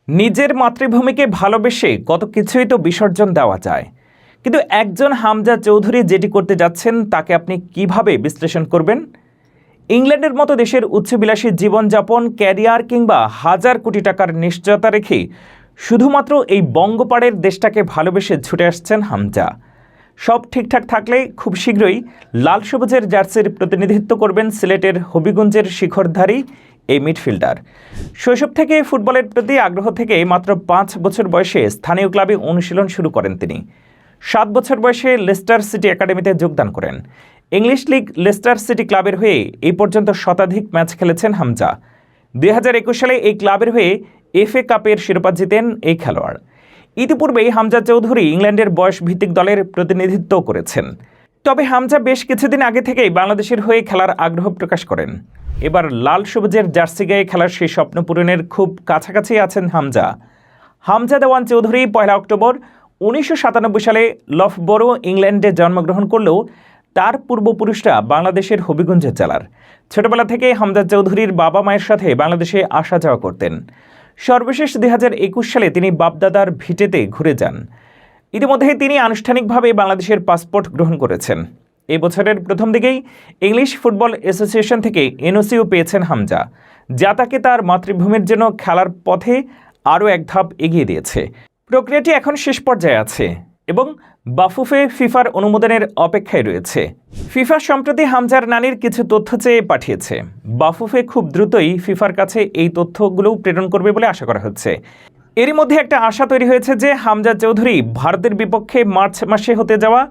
নিজের মাতৃভূমিকে ভালোবেসে কত কিছুই তো বিসর্জন দেওয়া যায়, কিন্তু একজন হামজা চৌধুরী যেটি করতে যাচ্ছেন তাকে আপনি কিভাবে বিশ্লেষণ করবেন? ইংল্যান্ডের মতো দেশের উচ্চবিলাসী জীবনযাপন, ক্যারিয়ার কিংবা হাজার কোটি টাকার নিশ্চয়তা রেখে শুধুমাত্র এই বঙ্গপাড়ের দেশটাকে ভালোবেসে ছুটে আসছেন হামজা। সব ঠিকঠাক থাকলে খুব শীঘ্রই লাল সবুজের জার্সির প্রতিনিধিত্ব করবেন সিলেটের হবিগঞ্জের শিখরধারী এই মিডফিল্ডার। শৈশব থেকে ফুটবলের প্রতি আগ্রহ থেকে মাত্র 5 বছর বয়সে স্থানীয় ক্লাবে অনুশীলন শুরু করেন তিনি। 7 বছর বয়সে লেস্টার সিটি একাডেমিতে যোগদান করেন। ইংলিশ লিগ লেস্টার সিটি ক্লাবের হয়ে এই পর্যন্ত শতাধিক ম্যাচ খেলেছেন হামজা। 2021 সালে এই ক্লাবের হয়ে FA কাপের শিরোপা জিতেন এই খেলোয়াড়। ইতিপূর্বেই হামজা চৌধুরী ইংল্যান্ডের বয়সভিত্তিক দলের প্রতিনিধিত্ব করেছেন। তবে হামজা বেশ কিছুদিন আগে থেকেই বাংলাদেশের হয়ে খেলার আগ্রহ প্রকাশ করেন। এবার লাল সবুজের জার্সি গায়ে খেলার সেই স্বপ্ন পূরণের খুব কাছাকাছি আছেন হামজা। হামজা দেওয়ান চৌধুরী 1 অক্টোবর 1997 সালে লফবরো ইংল্যান্ডে জন্মগ্রহণ করলেও তার পূর্বপুরুষরা বাংলাদেশের হবিগঞ্জ জেলার। ছোটবেলা থেকে হামজা চৌধুরীর বাবা মায়ের সাথে বাংলাদেশে আসা যাওয়া করতেন। সর্বশেষ 2021 সালে তিনি বাপদাদার ভিটেতে ঘুরে যান। ইতিমধ্যে তিনি আনুষ্ঠানিকভাবে বাংলাদেশের পাসপোর্ট গ্রহণ করেছেন। এই বছরের প্রথম দিকেই ইংলিশ ফুটবল অ্যাসোসিয়েশন থেকে এনওসিও পেয়েছেন হামজা, যা তাকে তার মাতৃভূমির জন্য খেলার পথে আরও এক ধাপ এগিয়ে দিয়েছে। প্রক্রিয়াটি এখন শেষ পর্যায়ে আছে এবং বাফুফে ফিফার অনুমোদনের অপেক্ষায় রয়েছে। ফিফা সম্প্রতি হামজার নানির কিছু তথ্য চেয়ে পাঠিয়েছে। বাফুফে খুব দ্রুতই ফিফার কাছে এই তথ্যগুলোও প্রেরণ করবে বলে আশা করা হচ্ছে। এরই মধ্যে একটা আশা তৈরি হয়েছে যে হামজা চৌধুরী ভারতের বিপক্ষে মার্চ মাসে হতে যাওয়া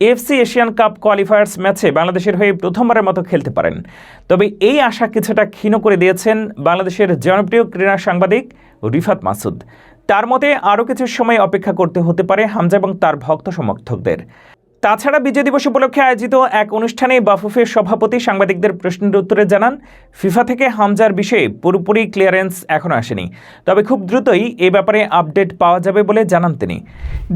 AFC এশিয়ান কাপ কোয়ালিফায়ার্স ম্যাচে বাংলাদেশের হয়ে প্রথমবারের মতো খেলতে পারেন। তবে এই আশা কিছুটা ক্ষীণ করে দিয়েছেন বাংলাদেশের জনপ্রিয় ক্রীড়া সাংবাদিক রিফাত মাসুদ। তার মতে আরও কিছু সময় অপেক্ষা করতে হতে পারে হামজা এবং তার ভক্ত সমর্থকদের। তাছাড়া বিজয় দিবস উপলক্ষে আয়োজিত এক অনুষ্ঠানে বাফুফের সভাপতি সাংবাদিকদের প্রশ্নের উত্তরে জানান, ফিফা থেকে হামজার বিষয়ে পুরোপুরি ক্লিয়ারেন্স এখনও আসেনি, তবে খুব দ্রুতই এ ব্যাপারে আপডেট পাওয়া যাবে বলে জানান তিনি।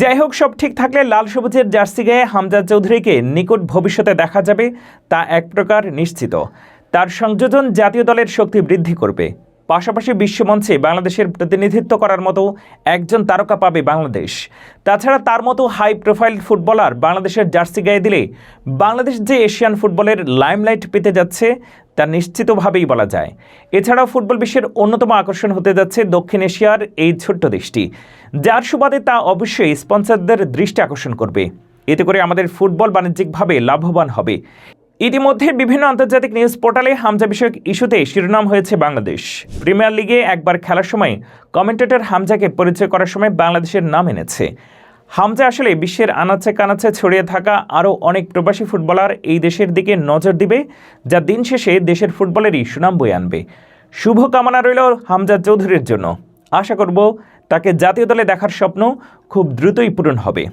যাই হোক, সব ঠিক থাকলে লাল সবুজের জার্সি গায়ে হামজা চৌধুরীকে নিকট ভবিষ্যতে দেখা যাবে তা এক প্রকার নিশ্চিত। তার সংযোজন জাতীয় দলের শক্তি বৃদ্ধি করবে, পাশাপাশি বিশ্বমঞ্চে বাংলাদেশের প্রতিনিধিত্ব করার মতো একজন তারকা পাবে বাংলাদেশ। তাছাড়া তার মতো হাই প্রোফাইল ফুটবলার বাংলাদেশের জার্সি গায়ে দিলে বাংলাদেশ যে এশিয়ান ফুটবলের লাইমলাইট পেতে যাচ্ছে তা নিশ্চিতভাবেই বলা যায়। এছাড়াও ফুটবল বিশ্বের অন্যতম আকর্ষণ হতে যাচ্ছে দক্ষিণ এশিয়ার এই ছোট্ট দেশটি, যার সুবাদে তা অবশ্যই স্পন্সরদের দৃষ্টি আকর্ষণ করবে। এতে করে আমাদের ফুটবল বাণিজ্যিকভাবে লাভবান হবে। ইতিমধ্যে বিভিন্ন আন্তর্জাতিক নিউজ পোর্টালে হামজা বিষয়ক ইস্যুতে শিরোনাম হয়েছে বাংলাদেশ। প্রিমিয়ার লিগে একবার খেলার সময় কমেন্টেটর হামজাকে পরিচয় করার সময় বাংলাদেশের নাম এনেছে। হামজা আসলে বিশ্বের আনাচে কানাচে ছড়িয়ে থাকা আরও অনেক প্রবাসী ফুটবলার এই দেশের দিকে নজর দিবে, যা দিন শেষে দেশের ফুটবলেরই সুনাম বয়ে আনবে। শুভকামনা রইল হামজা চৌধুরীর জন্য। আশা করব তাকে জাতীয় দলে দেখার স্বপ্ন খুব দ্রুতই পূরণ হবে।